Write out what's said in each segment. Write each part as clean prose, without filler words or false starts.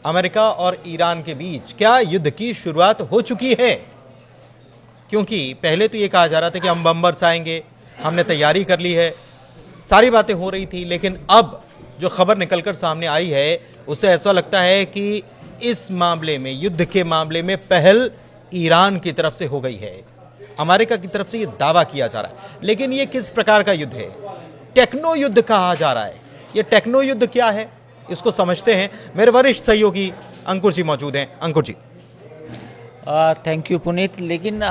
America और Iran के बीच क्या युद्ध की शुरुआत हो चुकी है? क्योंकि पहले तो ये कहा जा रहा था कि हम बम्बर्स आएंगे, हमने तैयारी कर ली है, सारी बातें हो रही थी, लेकिन अब जो खबर निकलकर सामने आई है उससे ऐसा लगता है कि इस मामले में, युद्ध के मामले में पहल ईरान की तरफ से हो गई है। अमेरिका की तरफ से ये दावा किया जा रहा है, लेकिन ये किस प्रकार का युद्ध है? टेक्नो युद्ध कहा जा रहा है। ये टेक्नो युद्ध क्या है, इसको समझते हैं। मेरे वरिष्ठ सहयोगी अंकुर जी मौजूद हैं। अंकुर जी, थैंक यू पुनीत। लेकिन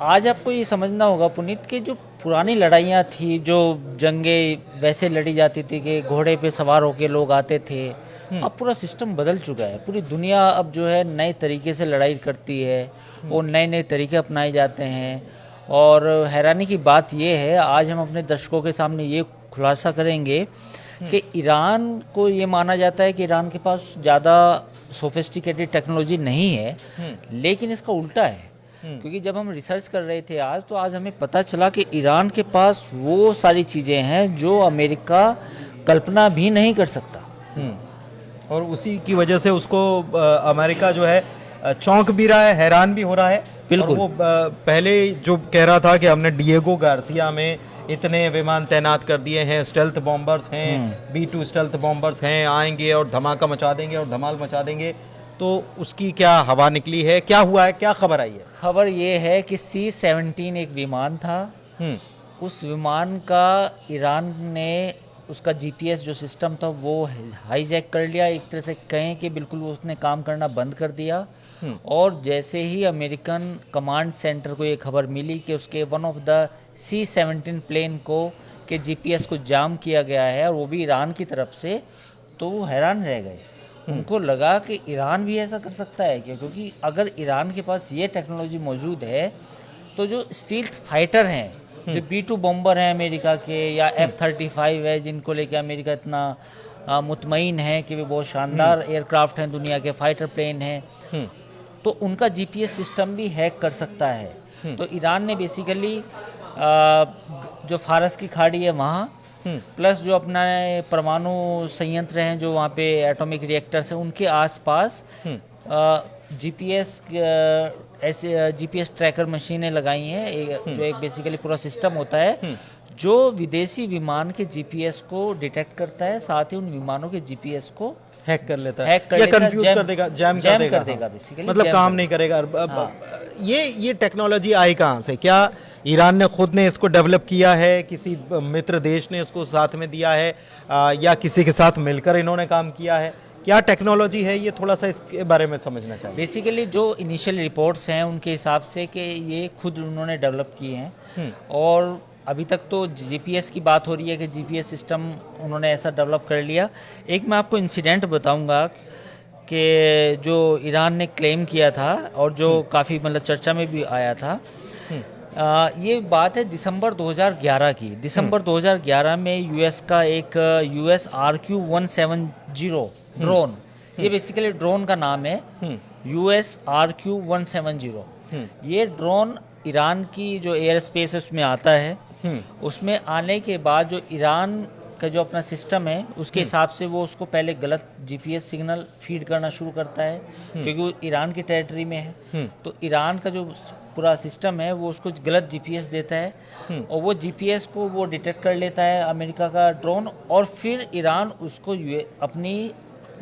आज आपको ये समझना होगा पुनीत कि जो पुरानी लड़ाइयाँ थी, जो जंगें वैसे लड़ी जाती थी कि घोड़े पे सवार होके लोग आते थे, अब पूरा सिस्टम बदल चुका है। पूरी दुनिया अब जो है नए तरीके से लड़ाई करती है और नए नए तरीके अपनाए जाते हैं। और हैरानी की बात ये है, आज हम अपने दर्शकों के सामने ये खुलासा करेंगे कि ईरान को ये माना जाता है कि ईरान के पास ज़्यादा सोफिस्टिकेटेड टेक्नोलॉजी नहीं है, लेकिन इसका उल्टा है। क्योंकि जब हम रिसर्च कर रहे थे आज, तो आज हमें पता चला कि ईरान के पास वो सारी चीज़ें हैं जो अमेरिका कल्पना भी नहीं कर सकता। और उसी की वजह से उसको अमेरिका जो है चौंक भी रहा है, हैरान भी हो रहा है। बिल्कुल। और वो पहले जो कह रहा था कि हमने डिएगो गार्सिया में इतने विमान तैनात कर दिए हैं, स्टेल्थ बॉम्बर्स हैं, B-2 स्टेल्थ बॉम्बर्स हैं, आएंगे और धमाका मचा देंगे और धमाल मचा देंगे, तो उसकी क्या हवा निकली है? क्या हुआ है, क्या खबर आई है? खबर ये है कि C-17 एक विमान था। उस विमान का ईरान ने उसका GPS जो सिस्टम था वो हाईजैक कर लिया। एक तरह से कहें कि बिल्कुल उसने काम करना बंद कर दिया। और जैसे ही अमेरिकन कमांड सेंटर को ये खबर मिली कि उसके one of the C-17 plane को के GPS को जाम किया गया है, और वो भी ईरान की तरफ से, तो वो हैरान रह गए। उनको लगा कि ईरान भी ऐसा कर सकता है क्या? क्योंकि अगर ईरान के पास ये टेक्नोलॉजी मौजूद है, तो जो स्टील्थ फाइटर हैं, जो B-2 बॉम्बर हैं अमेरिका के, या F-35 है जिनको लेके अमेरिका इतना मुतमईन है कि वे बहुत शानदार एयरक्राफ्ट हैं, दुनिया के फाइटर प्लेन हैं, तो उनका GPS सिस्टम भी हैक कर सकता है। तो ईरान ने बेसिकली जो फारस की खाड़ी है वहाँ, प्लस जो अपना परमाणु संयंत्र हैं जो वहाँ पे एटॉमिक रिएक्टर्स हैं, उनके आसपास GPS ट्रैकर मशीनें लगाई हैं, जो एक बेसिकली पूरा सिस्टम होता है जो विदेशी विमान के GPS को डिटेक्ट करता है, साथ ही उन विमानों के GPS को हैक कर लेता है, हैक कर या लेता है, कंफ्यूज कर देगा, जैम कर देगा, बेसिकली मतलब काम नहीं करेगा। ये टेक्नोलॉजी आई कहाँ से? क्या ईरान ने खुद ने इसको डेवलप किया है, किसी मित्र देश ने इसको साथ में दिया है, या किसी के साथ मिलकर इन्होंने काम किया है? क्या टेक्नोलॉजी है ये, थोड़ा सा इसके बारे में समझना चाहिए। बेसिकली जो इनिशियल रिपोर्ट्स हैं उनके हिसाब से कि ये खुद उन्होंने डेवलप किए हैं। और अभी तक तो GPS की बात हो रही है कि GPS सिस्टम उन्होंने ऐसा डेवलप कर लिया। एक मैं आपको इंसिडेंट बताऊंगा कि जो ईरान ने क्लेम किया था और जो काफ़ी मतलब चर्चा में भी आया था। ये बात है दिसंबर 2011 की। दिसंबर 2011 में US का एक US RQ-170 ड्रोन, ये बेसिकली ड्रोन का नाम है, US RQ-170। ये ड्रोन ईरान की जो एयर स्पेस है उसमें आता है। उसमें आने के बाद जो ईरान का जो अपना सिस्टम है उसके हिसाब से वो उसको पहले गलत GPS सिग्नल फीड करना शुरू करता है, क्योंकि वो ईरान की टेरिटरी में है। तो ईरान का जो पूरा सिस्टम है वो उसको गलत GPS देता है, और वो GPS को वो डिटेक्ट कर लेता है अमेरिका का ड्रोन, और फिर ईरान उसको अपनी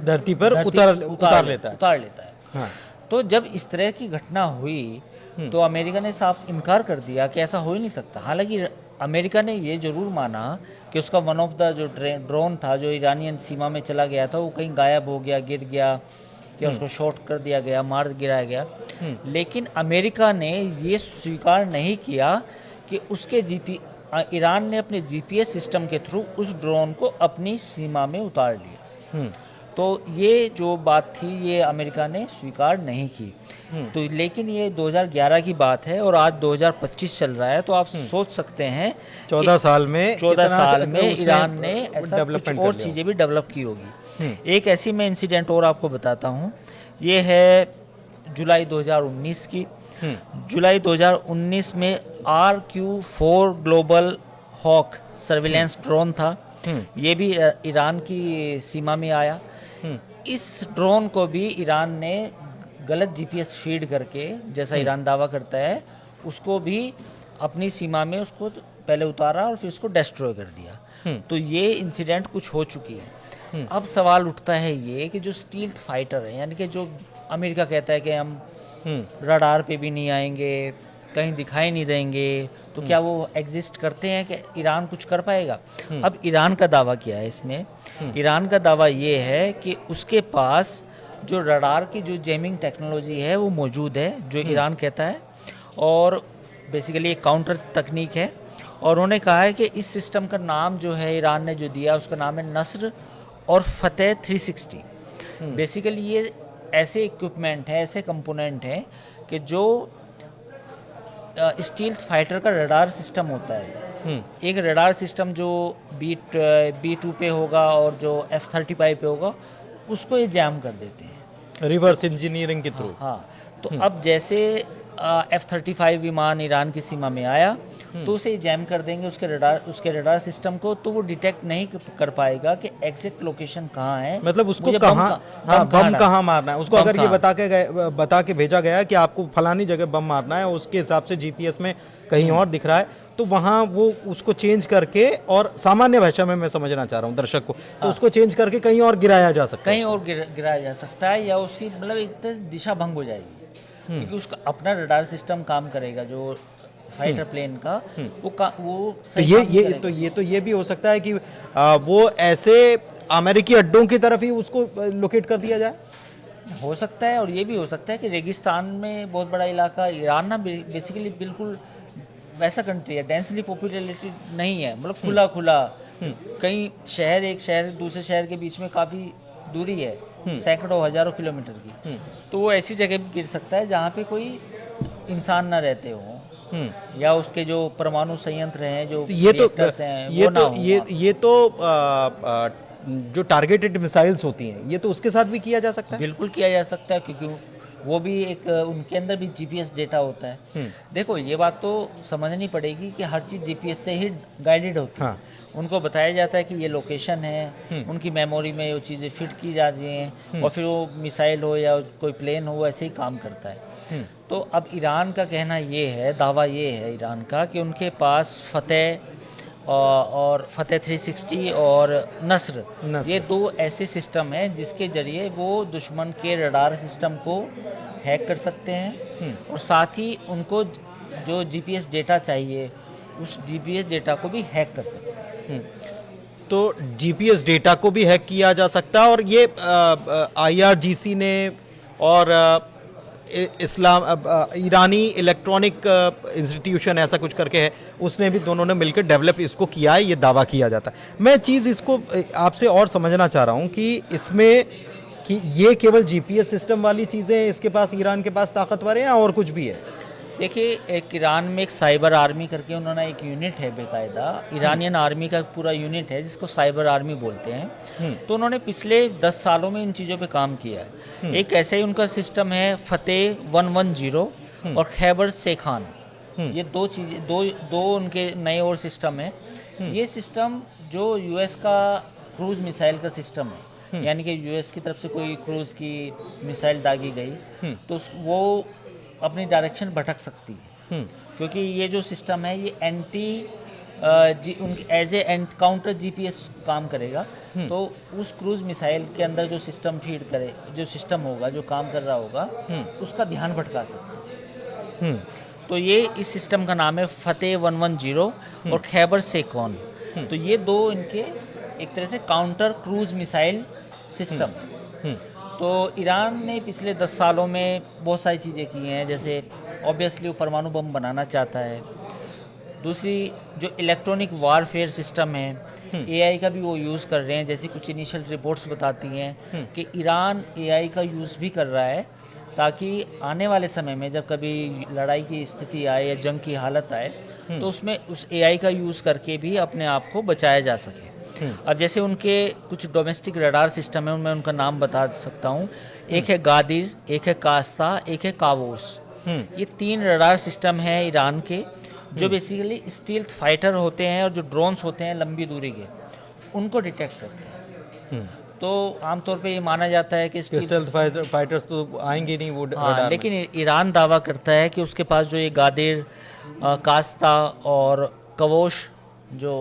धरती पर उतार लेता है। हाँ। तो जब इस तरह की घटना हुई तो अमेरिका ने साफ इनकार कर दिया कि ऐसा हो ही नहीं सकता। हालांकि अमेरिका ने ये जरूर माना कि उसका वन ऑफ द जो ड्रोन था जो ईरानियन सीमा में चला गया था वो कहीं गायब हो गया, गिर गया, या उसको शॉट कर दिया गया, मार गिराया गया। लेकिन अमेरिका ने ये स्वीकार नहीं किया कि उसके ईरान ने अपने GPS सिस्टम के थ्रू उस ड्रोन को अपनी सीमा में उतार लिया। तो ये जो बात थी ये अमेरिका ने स्वीकार नहीं की। तो लेकिन ये 2011 की बात है और आज 2025 चल रहा है, तो आप सोच सकते हैं 14 साल में ईरान ने ऐसा कुछ और चीज़ें भी डेवलप की होगी। एक ऐसी मैं इंसिडेंट और आपको बताता हूँ, ये है जुलाई 2019 की। जुलाई 2019 में RQ-4 global hoc surveillance drone था, ये भी ईरान की सीमा में आया। इस ड्रोन को भी ईरान ने गलत जीपीएस फीड करके, जैसा ईरान दावा करता है, उसको भी अपनी सीमा में उसको पहले उतारा और फिर उसको डिस्ट्रॉय कर दिया। तो ये इंसिडेंट कुछ हो चुकी है। अब सवाल उठता है ये कि जो स्टील्थ फाइटर है, यानी कि जो अमेरिका कहता है कि हम रडार पे भी नहीं आएंगे, कहीं दिखाई नहीं देंगे, तो क्या वो एग्जिस्ट करते हैं कि ईरान कुछ कर पाएगा? अब ईरान का दावा क्या है इसमें? ईरान का दावा ये है कि उसके पास जो रडार की जो जैमिंग टेक्नोलॉजी है वो मौजूद है, जो ईरान कहता है, और बेसिकली एक काउंटर तकनीक है। और उन्होंने कहा है कि इस सिस्टम का नाम जो है ईरान ने जो दिया उसका नाम है नस्र और फतेह 360। बेसिकली ये ऐसे इक्विपमेंट है, ऐसे कंपोनेंट हैं कि जो स्टील्थ फाइटर का रडार सिस्टम होता है। एक रडार सिस्टम जो B2 पे होगा और जो F-35 पे होगा, उसको ये जैम कर देते हैं रिवर्स इंजीनियरिंग के थ्रू। हाँ, तो अब जैसे F-35 विमान ईरान की सीमा में आया तो उसे जैम कर देंगे उसके रडार सिस्टम को, तो वो डिटेक्ट नहीं कर पाएगा कि एग्जैक्ट लोकेशन कहाँ है, मतलब उसको मुझे कहाँ, हाँ, बम कहाँ मारना है उसको। बम अगर ये कहाँ? बता के भेजा गया है कि आपको फलानी जगह बम मारना है, उसके हिसाब से जीपीएस में कहीं और दिख रहा है, तो वहाँ वो उसको चेंज करके, और सामान्य भाषा में मैं समझना चाह रहा हूँ दर्शक को, तो उसको चेंज करके कहीं और गिराया जा सकता है, कहीं और गिराया जा सकता है, या उसकी मतलब एक तरह से दिशा भंग हो जाएगी, क्योंकि उसका अपना रडार सिस्टम काम करेगा जो फाइटर प्लेन का, वो तो सही काम नहीं करेगा। तो ये भी हो सकता है कि वो ऐसे अमेरिकी अड्डों की तरफ ही उसको लोकेट कर दिया जाए। हो सकता है, और ये भी हो सकता है कि रेगिस्तान में बहुत बड़ा इलाका, ईरान ना बेसिकली बिल्कुल वैसा कंट्री है, डेंसली पॉपुलेटेड नहीं है, मतलब खुला खुला, कहीं शहर, एक शहर दूसरे शहर के बीच में काफ़ी दूरी है, सैकड़ों हजारों किलोमीटर की, तो वो ऐसी जगह भी गिर सकता है जहाँ पे कोई इंसान ना रहते हो, या उसके जो परमाणु संयंत्र हैं, जो रिएक्टर्स हैं, वो ना हो। ये तो जो टारगेटेड मिसाइल्स होती हैं, ये तो उसके साथ भी किया जा सकता है। बिल्कुल किया जा सकता है, क्योंकि वो भी एक, उनके अंदर भी जीपीएस डेटा होता है। देखो, ये बात तो समझनी पड़ेगी कि हर चीज़ जीपीएस से ही गाइडेड होती है। हाँ। उनको बताया जाता है कि ये लोकेशन है, उनकी मेमोरी में वो चीज़ें फिट की जा रही हैं, और फिर वो मिसाइल हो या कोई प्लेन हो, ऐसे ही काम करता है। तो अब ईरान का कहना ये है, दावा ये है ईरान का, कि उनके पास फतेह और फतेह 360 और नस्र, ये दो ऐसे सिस्टम हैं जिसके ज़रिए वो दुश्मन के रडार सिस्टम को हैक कर सकते हैं, और साथ ही उनको जो जीपीएस डेटा चाहिए उस जीपीएस डेटा को भी हैक कर सकते हैं। तो जीपीएस डेटा को भी हैक किया जा सकता है, और ये आईआरजीसी ने और ईरानी इलेक्ट्रॉनिक इंस्टीट्यूशन ऐसा कुछ करके है, उसने भी, दोनों ने मिलकर डेवलप इसको किया है, ये दावा किया जाता है। मैं चीज़ इसको आपसे और समझना चाह रहा हूँ कि इसमें कि ये केवल जीपीएस सिस्टम वाली चीज़ें इसके पास, ईरान के पास ताकतवर है, या और कुछ भी है? देखिए, एक ईरान में एक साइबर आर्मी करके उन्होंने एक यूनिट है बेकायदा, ईरानियन आर्मी का पूरा यूनिट है जिसको साइबर आर्मी बोलते हैं। तो उन्होंने पिछले 10 सालों में इन चीज़ों पे काम किया है। एक ऐसे ही उनका सिस्टम है फतेह 110 और खैबर सेखान, ये दो चीज़ें, दो उनके नए और सिस्टम है। ये सिस्टम जो यूएस का क्रूज मिसाइल का सिस्टम है, यानी कि यूएस की तरफ से कोई क्रूज की मिसाइल दागी गई तो वो अपनी डायरेक्शन भटक सकती है, क्योंकि ये जो सिस्टम है ये उनकी एज ए काउंटर जीपीएस काम करेगा। तो उस क्रूज मिसाइल के अंदर जो सिस्टम फीड करे, जो सिस्टम होगा, जो काम कर रहा होगा, उसका ध्यान भटका सकता है। तो ये इस सिस्टम का नाम है फतेह 110 और खैबर सेकॉन। तो ये दो इनके एक तरह से काउंटर क्रूज मिसाइल सिस्टम। तो ईरान ने पिछले 10 सालों में बहुत सारी चीज़ें की हैं, जैसे ऑब्वियसली वो परमाणु बम बनाना चाहता है। दूसरी जो इलेक्ट्रॉनिक वारफेयर सिस्टम है, एआई का भी वो यूज़ कर रहे हैं, जैसे कुछ इनिशियल रिपोर्ट्स बताती हैं कि ईरान एआई का यूज़ भी कर रहा है, ताकि आने वाले समय में जब कभी लड़ाई की स्थिति आए या जंग की हालत आए तो उसमें उस एआई का यूज़ करके भी अपने आप को बचाया जा सके। अब जैसे उनके कुछ डोमेस्टिक रडार सिस्टम है, उनमें उनका नाम बता सकता हूँ। एक है गादिर, एक है कास्ता, एक है कावोस। ये 3 रडार सिस्टम हैं ईरान के, जो बेसिकली स्टील्थ फाइटर होते हैं और जो ड्रोन्स होते हैं लंबी दूरी के, उनको डिटेक्ट करते हैं। तो आमतौर पे ये माना जाता है कि स्टील्थ फाइटर्स तो आएंगे नहीं वो हाँ, रडार में। लेकिन ईरान दावा करता है कि उसके पास जो ये गादिर, कास्ता और कवोश जो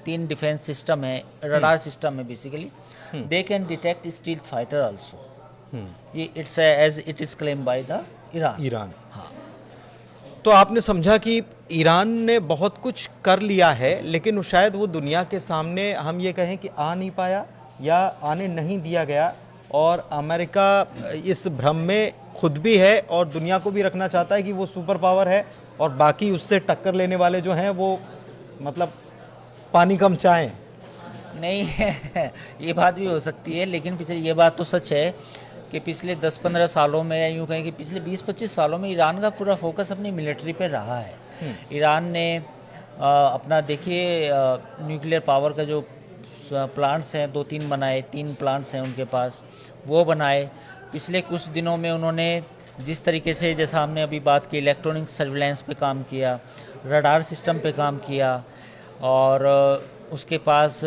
3 डिफेंस सिस्टम है, रडार सिस्टम है basically, they can detect stealth fighter also. ये it's as it is claim by the Iran. हाँ, तो आपने समझा कि ईरान ने बहुत कुछ कर लिया है, लेकिन शायद वो दुनिया के सामने हम ये कहें कि आ नहीं पाया या आने नहीं दिया गया, और अमेरिका इस भ्रम में खुद भी है और दुनिया को भी रखना चाहता है कि वो सुपर पावर है, और बाकी उससे टक्कर लेने वाले जो हैं वो मतलब पानी कम चाहें। नहीं है ये बात भी हो सकती है, लेकिन पिछले ये बात तो सच है कि पिछले 10-15 सालों में, या यूँ कहें कि पिछले 20-25 सालों में ईरान का पूरा फोकस अपनी मिलिट्री पे रहा है। ईरान ने अपना देखिए न्यूक्लियर पावर का जो प्लांट्स हैं 2-3 बनाए, 3 प्लांट्स हैं उनके पास, वो बनाए। पिछले कुछ दिनों में उन्होंने जिस तरीके से, जैसा हमने अभी बात की, इलेक्ट्रॉनिक सर्विलेंस पे काम किया, रडार सिस्टम पे काम किया, और उसके पास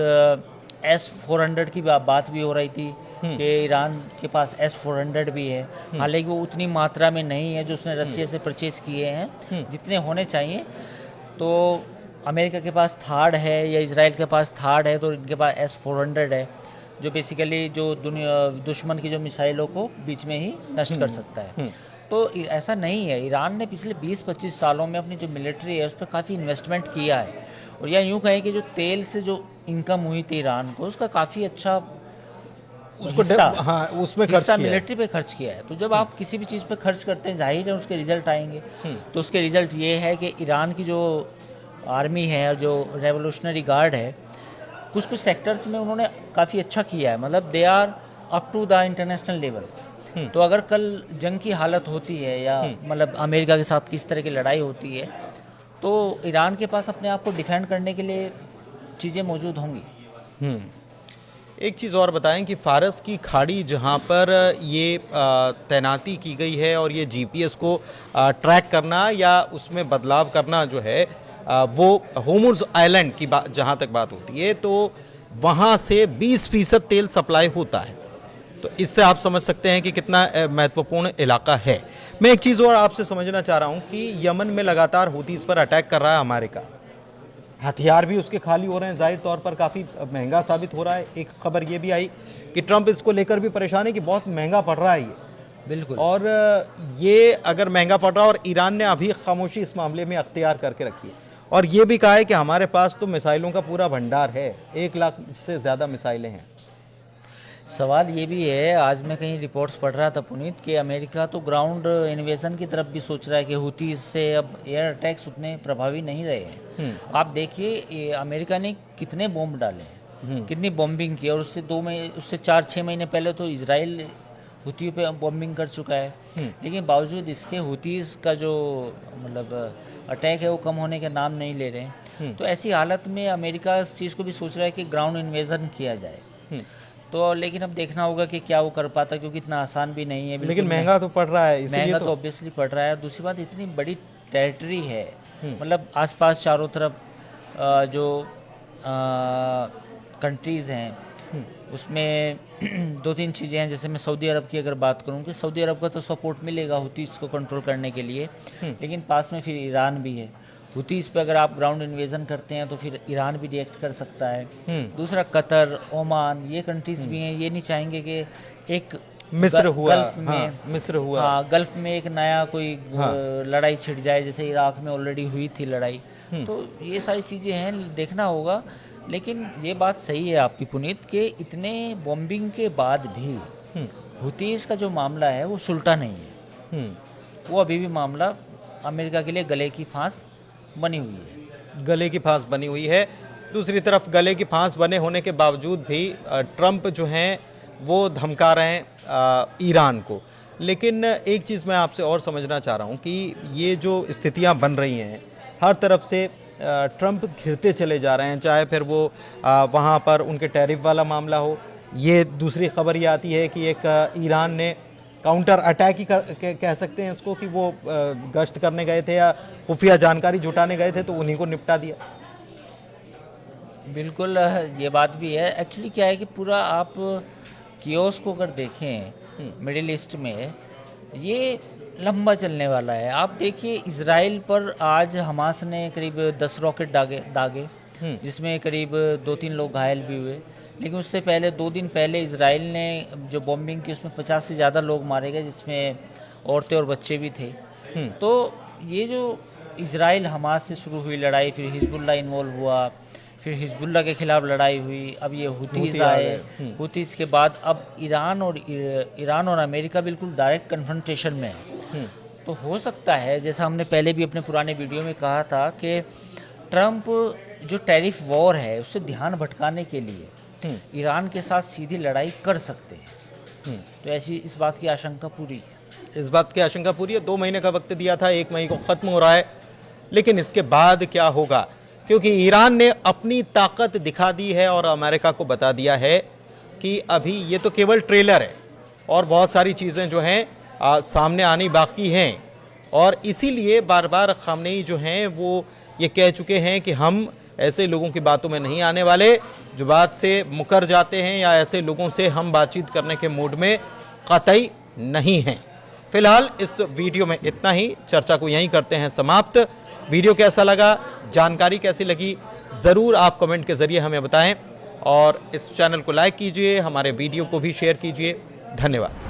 S-400 की बात भी हो रही थी कि ईरान के पास S-400 भी है। हालांकि वो उतनी मात्रा में नहीं है जो उसने रशिया से परचेज किए हैं जितने होने चाहिए। तो अमेरिका के पास थार्ड है या इजराइल के पास थार्ड है, तो इनके पास S-400 है जो बेसिकली जो दुश्मन की जो मिसाइलों को बीच में ही नष्ट कर सकता है। तो ऐसा नहीं है, ईरान ने पिछले 20-25 सालों में अपनी जो मिलिट्री है उस पर काफ़ी इन्वेस्टमेंट किया है, और या यूँ कहें कि जो तेल से जो इनकम हुई थी ईरान को, उसका काफ़ी अच्छा उसको हाँ, उसमें हिस्सा मिलिट्री पे खर्च किया है। तो जब आप किसी भी चीज़ पे खर्च करते हैं, जाहिर है उसके रिजल्ट आएंगे। तो उसके रिजल्ट ये है कि ईरान की जो आर्मी है और जो रेवोल्यूशनरी गार्ड है, कुछ कुछ सेक्टर्स में उन्होंने काफ़ी अच्छा किया है, मतलब they are up to the international level. तो अगर कल जंग की हालत होती है या मतलब अमेरिका के साथ किस तरह की लड़ाई होती है, तो ईरान के पास अपने आप को डिफेंड करने के लिए चीज़ें मौजूद होंगी। एक चीज़ और बताएं कि फारस की खाड़ी जहां पर ये तैनाती की गई है और ये जीपीएस को ट्रैक करना या उसमें बदलाव करना जो है, वो होर्मुज़ आइलैंड की बात जहां तक बात होती है, तो वहां से 20% तेल सप्लाई होता है। तो इससे आप समझ सकते हैं कि कितना महत्वपूर्ण इलाका है। मैं एक चीज़ और आपसे समझना चाह रहा हूं कि यमन में लगातार हूतीस पर अटैक कर रहा है अमेरिका, हथियार भी उसके खाली हो रहे हैं, जाहिर तौर पर काफ़ी महंगा साबित हो रहा है। एक खबर ये भी आई कि ट्रंप इसको लेकर भी परेशान है कि बहुत महंगा पड़ रहा है ये। बिल्कुल। और ये अगर महंगा पड़ रहा है, और ईरान ने अभी खामोशी इस मामले में अख्तियार करके रखी है, और ये भी कहा है कि हमारे पास तो मिसाइलों का पूरा भंडार है, 1 लाख से ज़्यादा मिसाइलें हैं। सवाल ये भी है, आज मैं कहीं रिपोर्ट्स पढ़ रहा था पुनीत, कि अमेरिका तो ग्राउंड इन्वेजन की तरफ भी सोच रहा है कि हुतीज से अब एयर अटैक्स उतने प्रभावी नहीं रहे हैं। आप देखिए अमेरिका ने कितने बॉम्ब डाले हैं, कितनी बॉम्बिंग की, और उससे 4-6 महीने पहले तो इजराइल हुतियों पे बॉम्बिंग कर चुका है। लेकिन बावजूद इसके हुतीज का जो मतलब अटैक है वो कम होने के नाम नहीं ले रहे हैं। तो ऐसी हालत में अमेरिका इस चीज़ को भी सोच रहा है कि ग्राउंड इन्वेजन किया जाए। तो लेकिन अब देखना होगा कि क्या वो कर पाता, क्योंकि इतना आसान भी नहीं है। लेकिन महंगा तो पड़ रहा है, महंगा तो ऑब्वियसली पड़ रहा है। दूसरी बात, इतनी बड़ी टेरिटरी है, मतलब आसपास चारों तरफ जो कंट्रीज़ हैं उसमें 2-3 चीज़ें हैं। जैसे मैं सऊदी अरब की अगर बात करूं कि सऊदी अरब का तो सपोर्ट मिलेगा हुतीज़ को कंट्रोल करने के लिए, लेकिन पास में फिर ईरान भी है। हुतीज़ पे अगर आप ग्राउंड इन्वेजन करते हैं तो फिर ईरान भी रिएक्ट कर सकता है। दूसरा कतर, ओमान, ये कंट्रीज़ भी हैं, ये नहीं चाहेंगे कि एक मिस्र हुआ, गल्फ में, मिस्र हुआ, हाँ, गल्फ में एक नया कोई लड़ाई छिड़ जाए, जैसे इराक में ऑलरेडी हुई थी लड़ाई। तो ये सारी चीज़ें हैं, देखना होगा। लेकिन ये बात सही है आपकी पुनीत कि इतने बॉम्बिंग के बाद भी हुतीज़ का जो मामला है वो सुलटा नहीं है। वो अभी भी मामला अमेरिका के लिए गले की फांस बनी हुई है। गले की फांस बनी हुई है। दूसरी तरफ गले की फांस बने होने के बावजूद भी ट्रंप जो हैं वो धमका रहे हैं ईरान को। लेकिन एक चीज़ मैं आपसे और समझना चाह रहा हूँ कि ये जो स्थितियाँ बन रही हैं, हर तरफ से ट्रंप घिरते चले जा रहे हैं, चाहे फिर वो वहाँ पर उनके टैरिफ वाला मामला हो। ये दूसरी खबर ये आती है कि एक ईरान ने काउंटर अटैक ही कह सकते हैं इसको, कि वो गश्त करने गए थे या खुफिया जानकारी जुटाने गए थे, तो उन्हीं को निपटा दिया। बिल्कुल, ये बात भी है। एक्चुअली क्या है कि पूरा आप कियोस को अगर देखें मिडिल ईस्ट में, ये लंबा चलने वाला है। आप देखिए इसराइल पर आज हमास ने करीब 10 रॉकेट दागे जिसमें करीब 2-3 लोग घायल भी हुए। लेकिन उससे पहले 2 दिन पहले इसराइल ने जो बॉम्बिंग की उसमें 50 से ज़्यादा लोग मारे गए, जिसमें औरतें और बच्चे भी थे। तो ये जो इसराइल हमास से शुरू हुई लड़ाई, फिर हिजबुल्लाह इन्वॉल्व हुआ, फिर हिजबुल्लाह के खिलाफ लड़ाई हुई, अब ये हुतीज़ आए, हुतीज़ के बाद अब ईरान और अमेरिका बिल्कुल डायरेक्ट कन्फ्रंटेशन में है। तो हो सकता है, जैसा हमने पहले भी अपने पुराने वीडियो में कहा था, कि ट्रंप जो टैरिफ वॉर है उससे ध्यान भटकाने के लिए ईरान के साथ सीधी लड़ाई कर सकते हैं। तो ऐसी इस बात की आशंका पूरी है। इस बात की आशंका पूरी है। 2 महीने का वक्त दिया था, 1 मई को ख़त्म हो रहा है, लेकिन इसके बाद क्या होगा? क्योंकि ईरान ने अपनी ताकत दिखा दी है और अमेरिका को बता दिया है कि अभी ये तो केवल ट्रेलर है और बहुत सारी चीज़ें जो हैं सामने आनी बाकी हैं। और इसीलिए बार बार खामनेई जो हैं वो ये कह चुके हैं कि हम ऐसे लोगों की बातों में नहीं आने वाले जो बात से मुकर जाते हैं, या ऐसे लोगों से हम बातचीत करने के मूड में कतई नहीं हैं। फिलहाल इस वीडियो में इतना ही, चर्चा को यहीं करते हैं समाप्त। वीडियो कैसा लगा, जानकारी कैसी लगी, ज़रूर आप कमेंट के ज़रिए हमें बताएं और इस चैनल को लाइक कीजिए, हमारे वीडियो को भी शेयर कीजिए। धन्यवाद।